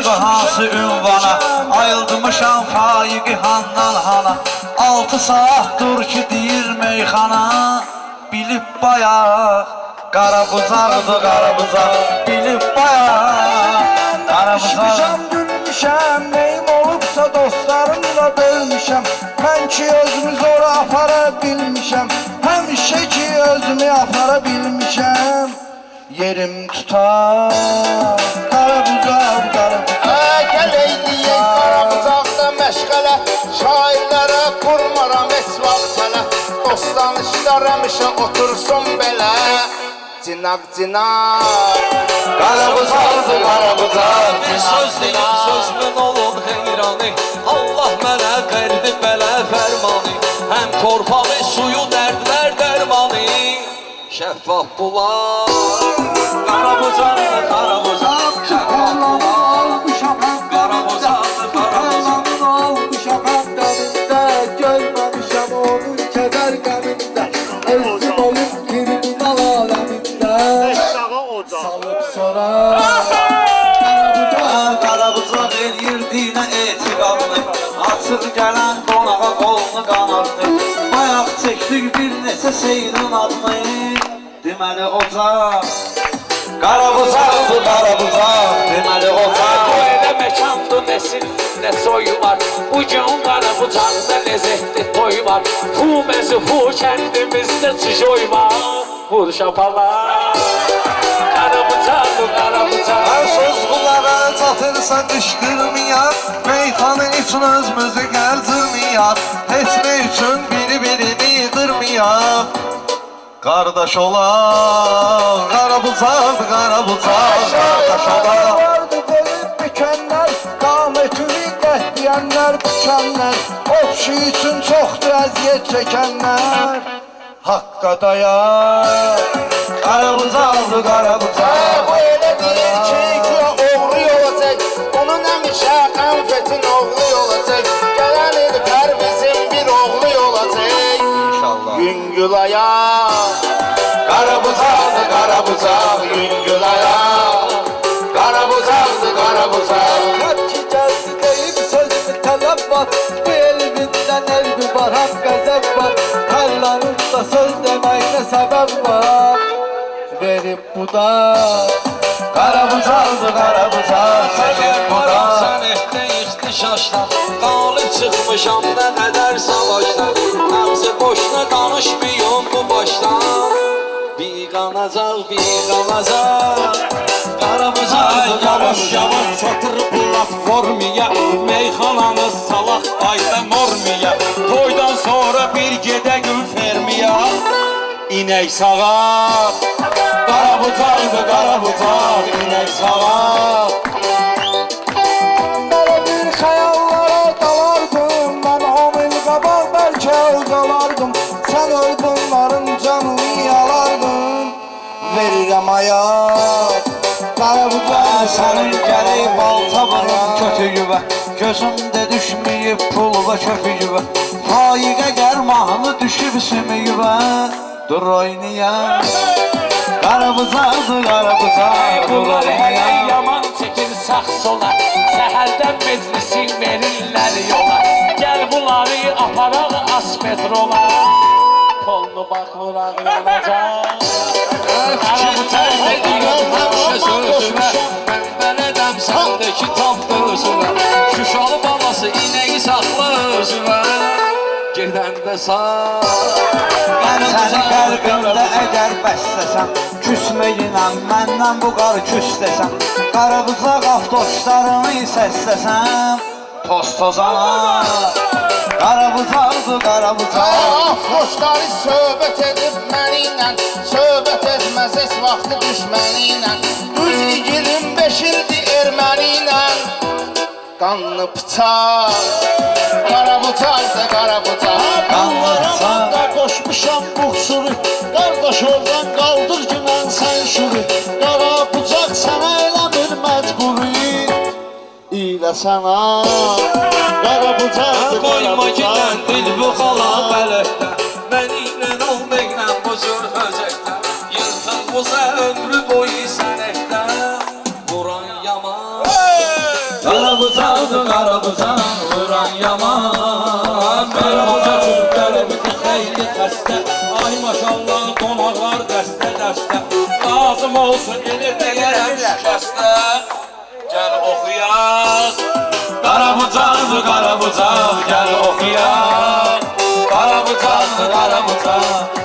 bu hansı ünvana, ayıldımışam faiqi handan hana. 6 saat dur ki deyir meyxana, bilib bayaq qara bucaqdır qara bucaq, bilib bayaq qara bucaq. İçmişəm, gülmüşəm, neyim olubsa dostlarımla bölmüşəm. Mən ki özümü zora apara bilmişəm, həmişə ki özümü apara bilmişəm. Yerim tutar qara bucaq, qara bucaq. Gəl eyliyək qara bucaqda məşğələ, şairlərə qurmaram heç vaxt hələ. Dostanışlar həmişə otursun belə, cinaq cinaq. Qara bucaqdır qara bucaq, Bir söz deyim sözümün olun heyranı, Allah mənə verdi belə fərmanı. Həm torpağı suyu dərdlər dərmanı, şəffaf bular. Qara bucaqdır qara bucaq, şəffaf bular. Qara bucaqdır qara bucaq. Olmuşam həmdənində, görməmişəm onun kədər qəmində. Özüm olub kriminal aləmində, salıb sonra qara bucaq eləyir dinə etiqadını, açıq gələn qonağa qolunu qanadını. Bayaq çəkdik bir neçə şeyin adını, deməli ocaq. Qara bucaqdır qara bucaq, deməli ocaq. Bu elə məkandır nesil, nə soyu var. Bu gün qara bucaqda ləzzətli toy var. Fu məzi fu kəndimizdə çijoy var. Vur şapalar. Qara bucaqdır qara bucaq. Hər söz bunlara çatırsa qışqırmayaq, meyxanı üçün özümüzü gəzdirməyaq, heç nə üçün biri-birini yıqırmayaq. Qardaş olaq, qara bucaqdır qara bucaq, qardaş olaq. vardı qoyub bükənlər, qamətini qətləyənlər, bükənlər. O kişi üçün çoxdur əziyyət çəkənlər. Haqqa dayaq. Qara bucaqdır qara bucaq. Bu elə deyir ki, güya oğru olacaq. Onun həmişə qənfetin oğlu olacaq. Gələn il Pərvizin bir oğlu olacaq. İnşallah. Yüngül ayaq. Qara bucaqdır qara bucaq, yüngül ayaq. Qara bucaqdır qara bucaq. Hep ki gəldi deyib sözümü tələb var. Bu elimindən elmi var, həm qəzəb var. Tərlarında söz deməkdə səbəb var. Verib bu da Qara bucaqdır qara bucaq, Sənin çəkir param bucaq. sən etdə ixtişaşdan, qalib çıxmışam nə qədər savaşdan. Ağzı boşuna danışmayım bu başdan. Bir qanacaq, bir qanacaq. Qara bucaqdır qara bucaq. Çatır platformiya, meyxananı salaq ayda normiya. Toydan sonra bir gedək fermiya, inək sağaq. Qara bucaqdır qara bucaq, inək sağaq. Belə bir xəyallara dalardım. Mən 10 il qabaq bəlkə uzalardım. Sən öl bunların canını yalardın. Verirəm ayaq. Qara bucaq Sənin gərək balta vurun kötüyüvə, gözümdə düşməyib pulva köpüyüvə. Faiqə gərmahını düşüb sümüyüvə, dur oynayam. Qara bucaqdır qara bucaq, dur Bunları hələ oynayam. yaman çəkir sağ sola, səhərdən meclisi verirlər yola. Gəl bunları aparaq asmetrola, kolunu bax vuraq yanacaq. Qara bucaq deyirəm həmişə sözümə, mən bələdəm səndəki tapdı özümə. Şuşalı balası inəyi saxla özümə, gedəndə sağ. Sənin qəlbində əgər bəsləsəm, küsməyinəm məndən bu qar küs desəm. Qara bucaq avtobuslarını səsləsəm, toz tozana. Qara bucaqdır qara bucaq. Xoşları söhbət edib mənimlə, söhbət etməz heç vaxtı düşməniylə. Düz 25 ildir erməniylə, qanlı bıçaq. Qara bucaqdır qara bucaq. Qaramanda qoşmuşam buxsuru. Qardaş oradan qaldır ki mən sən şuru. Qara bucaq sənə eləmir məcburi. İlə sənə qara bucaqdır qara Qoyma bucaq. gedən dil bu xala bələtdə, mənimlə olmaqla bu zor höcəkdə. Yırtıq buza ömrü boyu sənəkdə, vuran yaman. olsun gelir deyərəm şikəstə. Gəl oxuyaq. Qarabucaqdır qarabucaq, gəl oxuyaq. Qarabucaqdır qarabucaq.